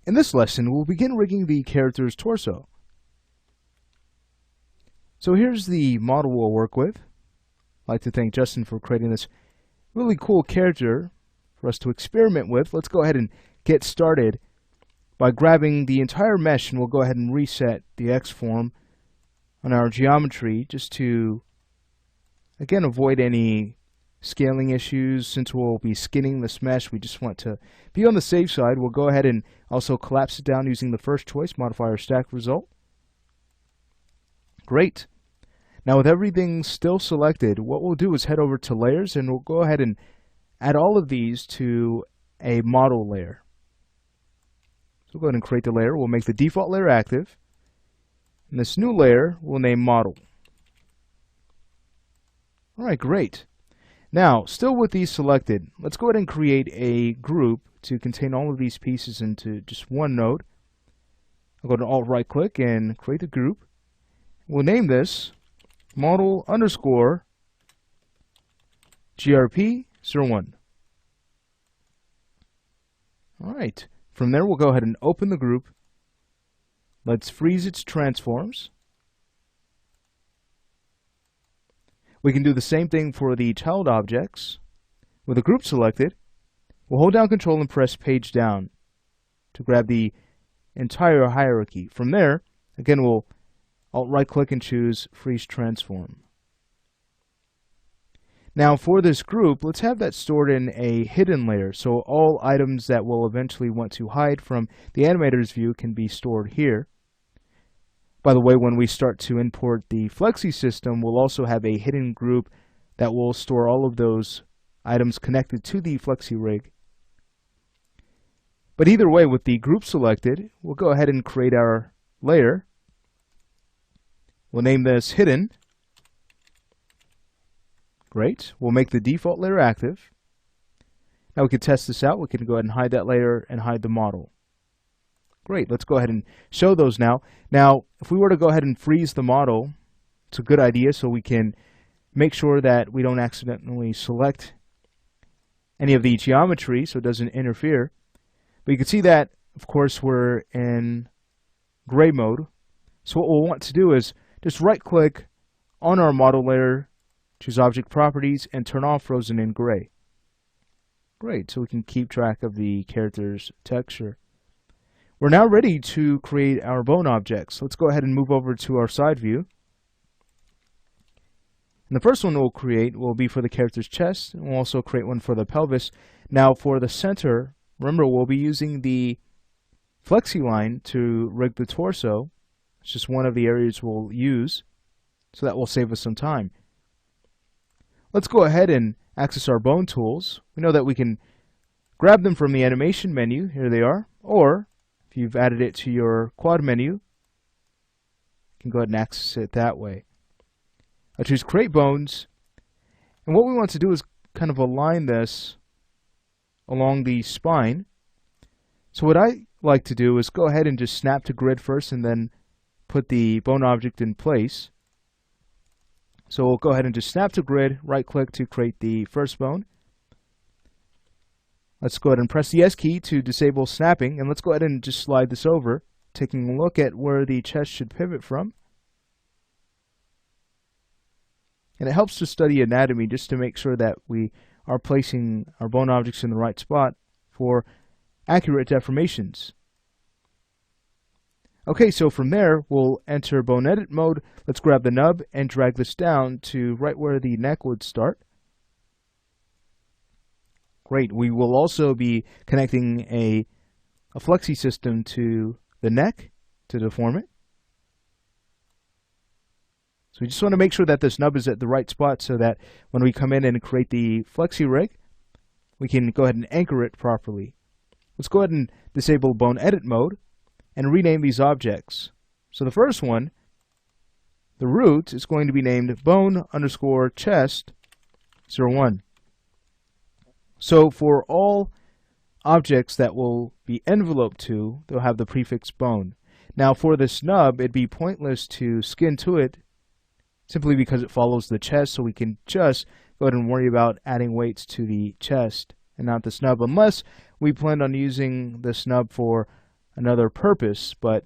In this lesson, we'll begin rigging the character's torso. So here's the model we'll work with. I'd like to thank Justin for creating this really cool character for us to experiment with. Let's go ahead and get started by grabbing the entire mesh, and we'll go ahead and reset the X form on our geometry just to, again, avoid any scaling issues. Since we'll be skinning this mesh, we just want to be on the safe side. We'll go ahead and also collapse it down using the first choice modifier stack result. Great. Now with everything still selected, what we'll do is head over to layers, and we'll go ahead and add all of these to a model layer. So we'll go ahead and create the layer. We'll make the default layer active, and this new layer we'll name model. Alright, great. Now, still with these selected, let's go ahead and create a group to contain all of these pieces into just one node. I'll go to Alt right click and create a group. We'll name this model underscore GRP01. Alright, from there we'll go ahead and open the group. Let's freeze its transforms. We can do the same thing for the child objects. With the group selected, we'll hold down Control and press page down to grab the entire hierarchy. From there, again, we'll Alt right click and choose freeze transform. Now for this group, let's have that stored in a hidden layer, so all items that we'll eventually want to hide from the animator's view can be stored here. By the way, when we start to import the Flexi system, we'll also have a hidden group that will store all of those items connected to the Flexi rig. But either way, with the group selected, we'll go ahead and create our layer. We'll name this hidden. Great. We'll make the default layer active. Now we can test this out. We can go ahead and hide that layer and hide the model. Great. Let's go ahead and show those now. Now, if we were to go ahead and freeze the model, it's a good idea so we can make sure that we don't accidentally select any of the geometry so it doesn't interfere. But you can see that, of course, we're in gray mode. So what we'll want to do is just right-click on our model layer, choose Object Properties, and turn off Frozen in Gray. Great, so we can keep track of the character's texture. We're now ready to create our bone objects. Let's go ahead and move over to our side view. And the first one we'll create will be for the character's chest, and we'll also create one for the pelvis. Now for the center, remember we'll be using the Flexi line to rig the torso. It's just one of the areas we'll use, so that will save us some time. Let's go ahead and access our bone tools. We know that we can grab them from the animation menu. Here they are. Or if you've added it to your quad menu, you can go ahead and access it that way. I'll choose Create Bones. And what we want to do is kind of align this along the spine. So what I like to do is go ahead and just snap to grid first and then put the bone object in place. So we'll go ahead and just snap to grid, right click to create the first bone. Let's go ahead and press the S key to disable snapping, and let's go ahead and just slide this over, taking a look at where the chest should pivot from. And it helps to study anatomy just to make sure that we are placing our bone objects in the right spot for accurate deformations. Okay, so from there, we'll enter bone edit mode. Let's grab the nub and drag this down to right where the neck would start. Great. We will also be connecting a Flexi system to the neck to deform it. So we just want to make sure that this nub is at the right spot so that when we come in and create the Flexi rig, we can go ahead and anchor it properly. Let's go ahead and disable bone edit mode and rename these objects. So the first one, the root, is going to be named bone underscore chest 01. So for all objects that will be enveloped to, they'll have the prefix bone. Now for this nub, it'd be pointless to skin to it simply because it follows the chest, so we can just go ahead and worry about adding weights to the chest and not the snub, unless we plan on using the snub for another purpose, but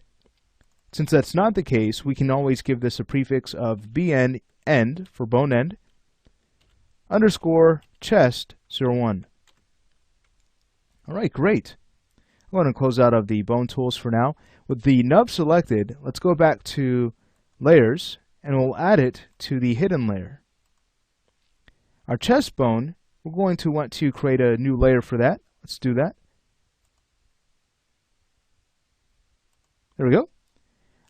since that's not the case, we can always give this a prefix of bn end for bone end underscore chest 01. All right, great. I'm going to close out of the bone tools for now. With the nub selected, let's go back to layers and we'll add it to the hidden layer. Our chest bone, we're going to want to create a new layer for that. Let's do that. There we go.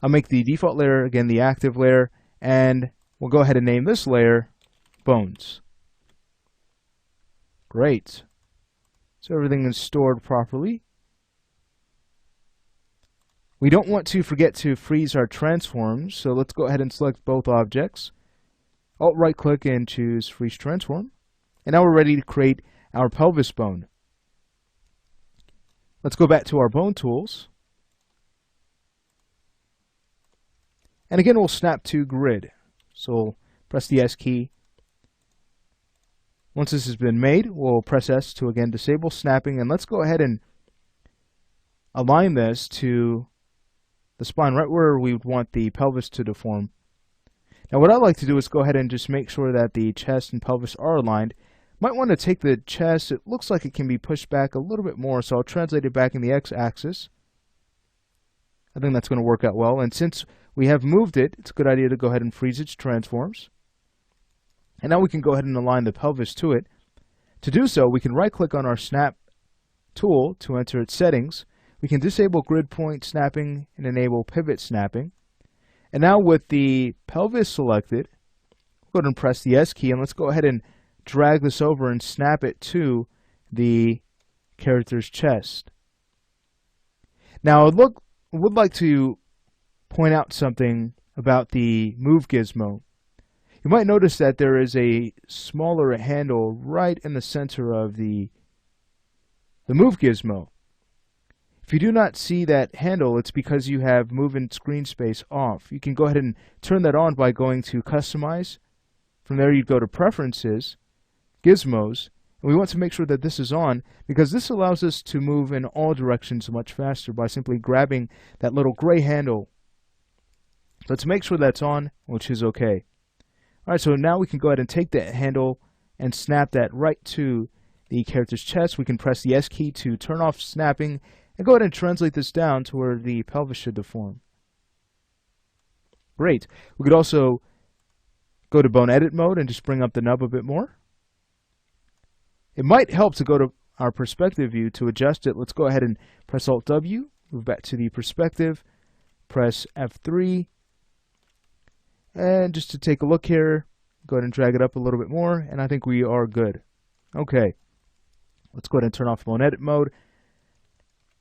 I'll make the default layer, again, the active layer, and we'll go ahead and name this layer bones. Great. So everything is stored properly. We don't want to forget to freeze our transforms, so let's go ahead and select both objects. Alt right click and choose freeze transform. And now we're ready to create our pelvis bone. Let's go back to our bone tools. And again, we'll snap to grid. So we'll press the S key. Once this has been made, we'll press S to again disable snapping, and let's go ahead and align this to the spine right where we would want the pelvis to deform. Now what I like to do is go ahead and just make sure that the chest and pelvis are aligned. Might want to take the chest, it looks like it can be pushed back a little bit more, so I'll translate it back in the x-axis. I think that's going to work out well, and since we have moved it, it's a good idea to go ahead and freeze its transforms. And now we can go ahead and align the pelvis to it. To do so, we can right-click on our snap tool to enter its settings. We can disable grid point snapping and enable pivot snapping. And now with the pelvis selected, go ahead and press the S key, and let's go ahead and drag this over and snap it to the character's chest. Now I would like to point out something about the move gizmo. You might notice that there is a smaller handle right in the center of the move gizmo. If you do not see that handle, it's because you have move in screen space off. You can go ahead and turn that on by going to Customize. From there you'd go to Preferences, Gizmos, and we want to make sure that this is on because this allows us to move in all directions much faster by simply grabbing that little gray handle. Let's make sure that's on, which is okay. Alright, so now we can go ahead and take that handle and snap that right to the character's chest. We can press the S key to turn off snapping and go ahead and translate this down to where the pelvis should deform. Great. We could also go to bone edit mode and just bring up the nub a bit more. It might help to go to our perspective view to adjust it. Let's go ahead and press Alt W, move back to the perspective, press F3, and just to take a look here, go ahead and drag it up a little bit more, and I think we are good. Okay, let's go ahead and turn off bone edit mode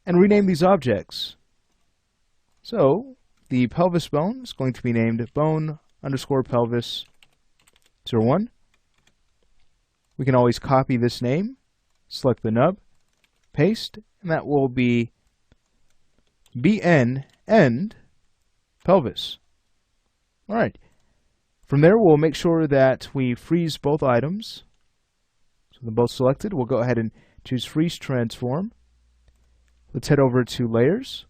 and rename these objects. So the pelvis bone is going to be named bone underscore pelvis 01. We can always copy this name, select the nub, paste, and that will be bn end pelvis. Alright, from there we'll make sure that we freeze both items. So they're both selected. We'll go ahead and choose freeze transform. Let's head over to layers.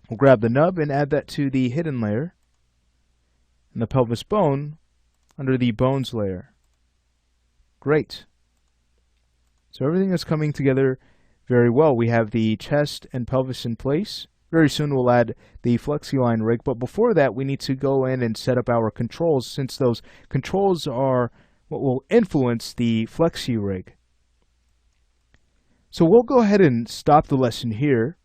We'll grab the nub and add that to the hidden layer and the pelvis bone under the bones layer. Great. So everything is coming together very well. We have the chest and pelvis in place. Very soon we'll add the FlexiLine rig, but before that we need to go in and set up our controls, since those controls are what will influence the Flexi rig. So we'll go ahead and stop the lesson here.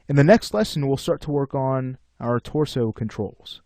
In the next lesson we'll start to work on our torso controls.